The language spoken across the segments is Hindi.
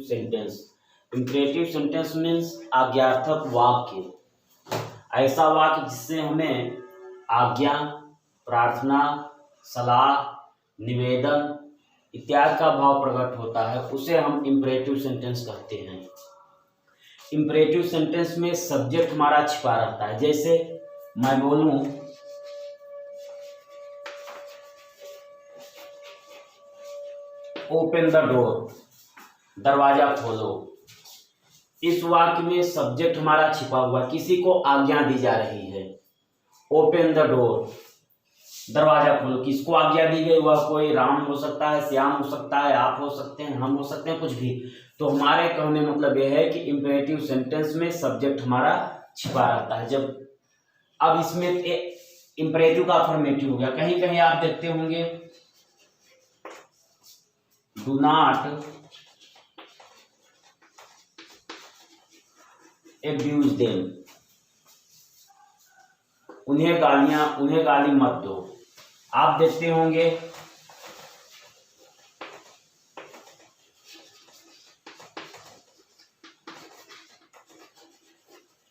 सेंटेंस। इम्परेटिव सेंटेंस मीन्स आज्ञार्थक वाक्य, ऐसा वाक्य जिससे हमें आज्ञा, प्रार्थना, सलाह, निवेदन इत्यादि का भाव प्रकट होता है, उसे हम इम्परेटिव सेंटेंस कहते हैं। इम्परेटिव सेंटेंस में सब्जेक्ट हमारा छिपा रहता है। जैसे मैं बोलूं ओपन द डोर, दरवाजा खोलो, इस वाक्य में सब्जेक्ट हमारा छिपा हुआ, किसी को आज्ञा दी जा रही है। ओपन द डोर, दरवाजा खोलो, किसको आज्ञा दी गई? वह कोई राम हो सकता है, श्याम हो सकता है, आप हो सकते हैं, हम हो सकते हैं, कुछ भी। तो हमारे कहने मतलब यह है कि इम्परेटिव सेंटेंस में सब्जेक्ट हमारा छिपा रहता है। जब अब इसमें इम्परेटिव का अफर्मेटिव हो गया। कहीं कहीं आप देखते होंगे डू नॉट एब्यूज देम, उन्हें गाली मत दो। आप देखते होंगे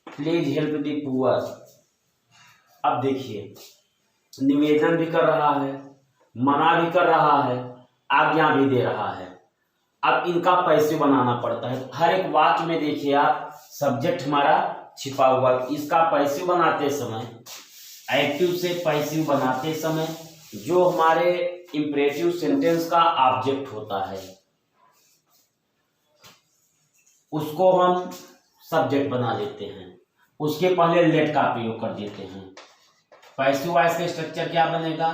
प्लीज हेल्प द पुअर। अब देखिए, निवेदन भी कर रहा है, मना भी कर रहा है, आज्ञा भी दे रहा है। अब इनका पैसिव बनाना पड़ता है। हर एक वाक्य में देखिए आप, सब्जेक्ट हमारा छिपा हुआ। इसका पैसिव बनाते समय, एक्टिव से पैसिव बनाते समय जो हमारे इम्परेटिव सेंटेंस का ऑब्जेक्ट होता है उसको हम सब्जेक्ट बना लेते हैं, उसके पहले लेट का प्रयोग कर देते हैं। पैसिव वॉइस का स्ट्रक्चर क्या बनेगा?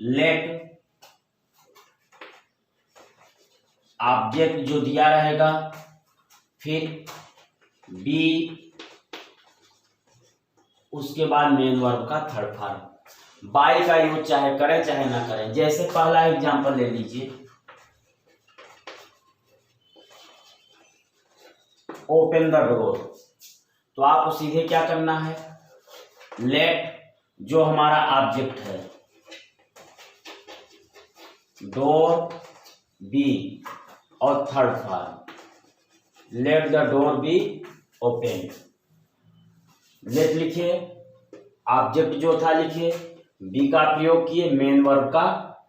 लेट, ऑब्जेक्ट जो दिया रहेगा, फिर बी, उसके बाद मेन वर्ब का थर्ड फॉर्म। बाय का यूज चाहे करें चाहे ना करें। जैसे पहला एग्जांपल ले लीजिए, ओपन द डोर, तो आपको सीधे क्या करना है? लेट जो हमारा ऑब्जेक्ट है, डोर बी और third form, let the door be open. Let लिखे, ऑब्जेक्ट जो था लिखे, बी का प्रयोग किए, मेन वर्ब का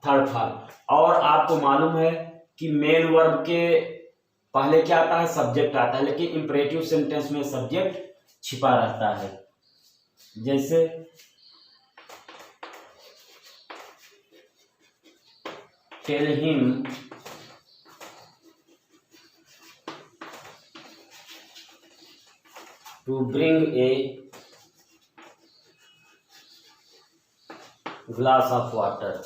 थर्ड फॉर्म। और आपको मालूम है कि मेन वर्ब के पहले क्या आता है? सब्जेक्ट आता है, लेकिन इंपरेटिव सेंटेंस में सब्जेक्ट छिपा रहता है। जैसे tell him to bring a glass of water.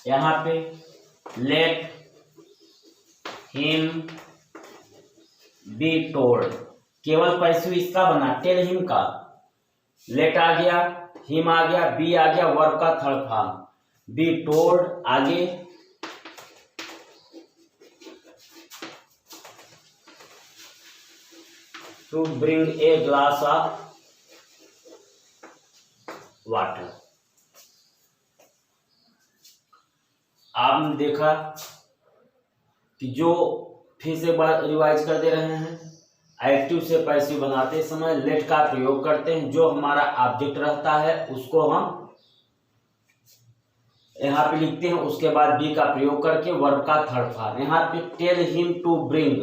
यहां पे लेट हिम बी टोल्ड, केवल पैसिव इसका बना, टेल हिम का। लेट आ गया, हिम आ गया, बी आ गया, वर्ब का थर्ड फॉर्म, बी टोल्ड। आगे to bring a glass of water. आपने देखा कि जो, फिर से बात रिवाइज कर दे रहे हैं, एक्टिव से पैसिव बनाते समय लेट का प्रयोग करते हैं। जो हमारा ऑब्जेक्ट रहता है उसको हम यहाँ पे लिखते हैं, उसके बाद बी का प्रयोग करके वर्ब का थर्ड फॉर्म। यहाँ पे tell him to bring,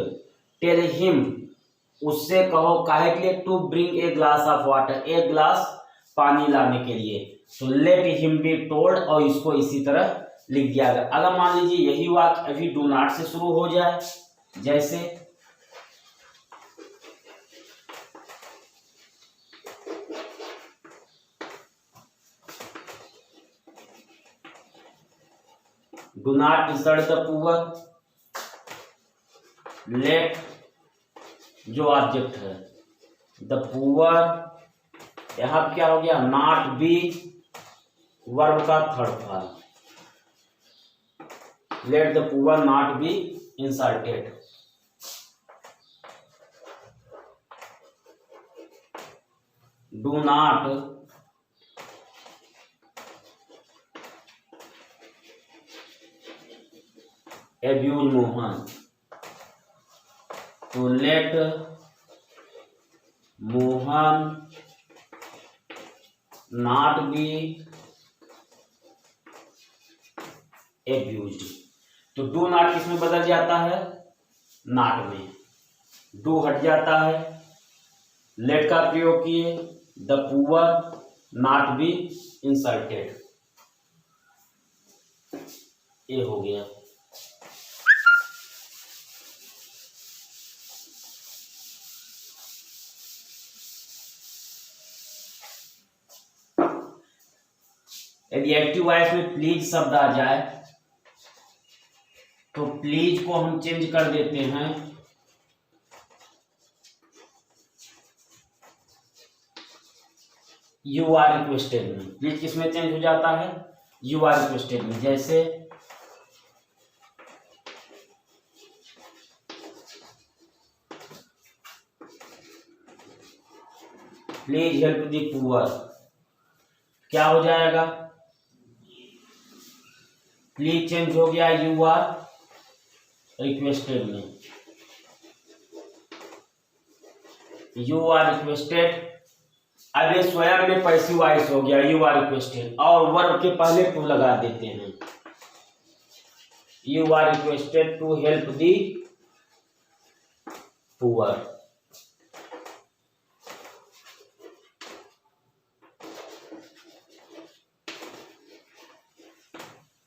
tell him उससे कहो, काहे के लिए? To bring a glass of water, एक ग्लास पानी लाने के लिए। तो लेट हिम बी टोल्ड, और इसको इसी तरह लिख दिया गया। अगर मान लीजिए यही वाक्य अभी डू नॉट से शुरू हो जाए, जैसे do not insert the poor, let जो ऑब्जेक्ट है, द पुअर, यहां पर क्या हो गया? नॉट बी, वर्ब का third form, let the poor not be inserted. Do not abuse Mohan, to let Mohan not be abused। तो डू नॉट किसमें बदल जाता है? नॉट में। डू हट जाता है, लेट का प्रयोग किए, the poor not be insulted, ये हो गया। यदि एक्टिव वॉइस में प्लीज शब्द आ जाए तो प्लीज को हम चेंज कर देते हैं यू आर रिक्वेस्टेड में। प्लीज किसमें चेंज हो जाता है? यू आर रिक्वेस्टेड में। जैसे प्लीज हेल्प द पुअर, क्या हो जाएगा? प्लीज चेंज हो गया यू आर रिक्वेस्टेड में। यू आर रिक्वेस्टेड, अब ये स्वयं में पैसिव वॉइस हो गया यू आर रिक्वेस्टेड, और वर्ब के पहले टू लगा देते हैं। You are requested to help the poor.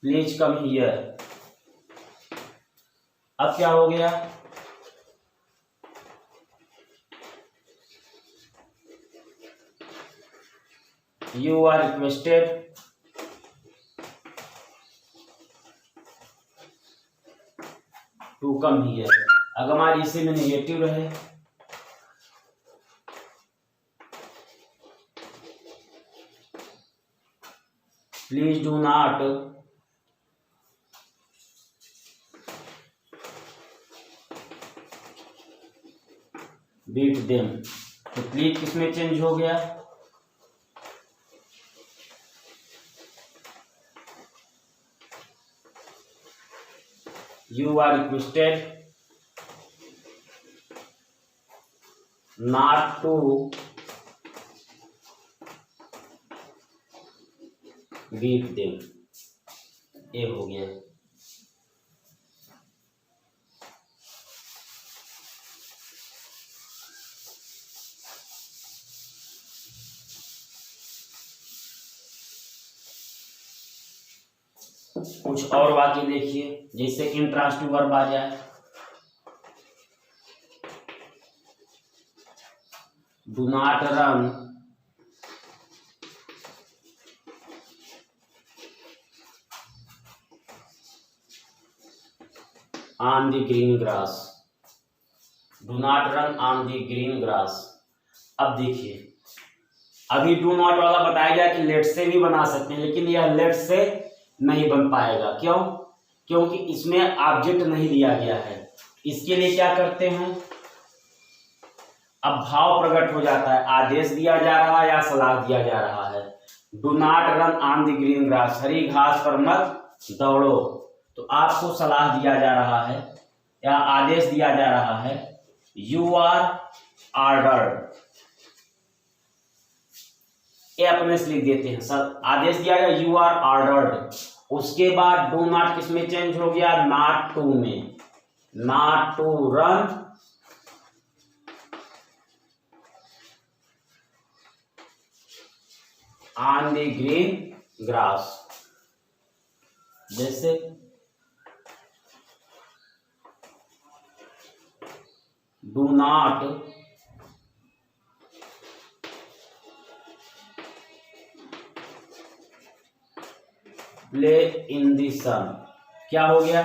Please come here, अब क्या हो गया? You are requested to come here. अगर हमारी इसी में नेगेटिव रहे please do not beat them, तो प्लीज किसमें चेंज हो गया? You are requested not to beat them, ये हो गया। कुछ और वाक्य देखिए, जैसे इंट्रांसिटिव वर्ब आ जाए, do not run on the green grass. Do not run on the green grass. अब देखिए, अभी डू नॉट वाला बताया गया कि लेट से भी बना सकते हैं, लेकिन यह लेट से नहीं बन पाएगा। क्यों? क्योंकि इसमें ऑब्जेक्ट नहीं दिया गया है। इसके लिए क्या करते हैं? अब भाव प्रकट हो जाता है, आदेश दिया जा रहा है या सलाह दिया जा रहा है। Do not run on the green grass, हरी घास पर मत दौड़ो, तो आपको सलाह दिया जा रहा है या आदेश दिया जा रहा है। यू आर ऑर्डर्ड, ये अपने से लिख देते हैं सर, आदेश दिया गया यू आर ऑर्डर्ड। उसके बाद डू नॉट किसमें चेंज हो गया? नॉट टू में। Not to run on the green grass. जैसे do not play in the sun, क्या हो गया?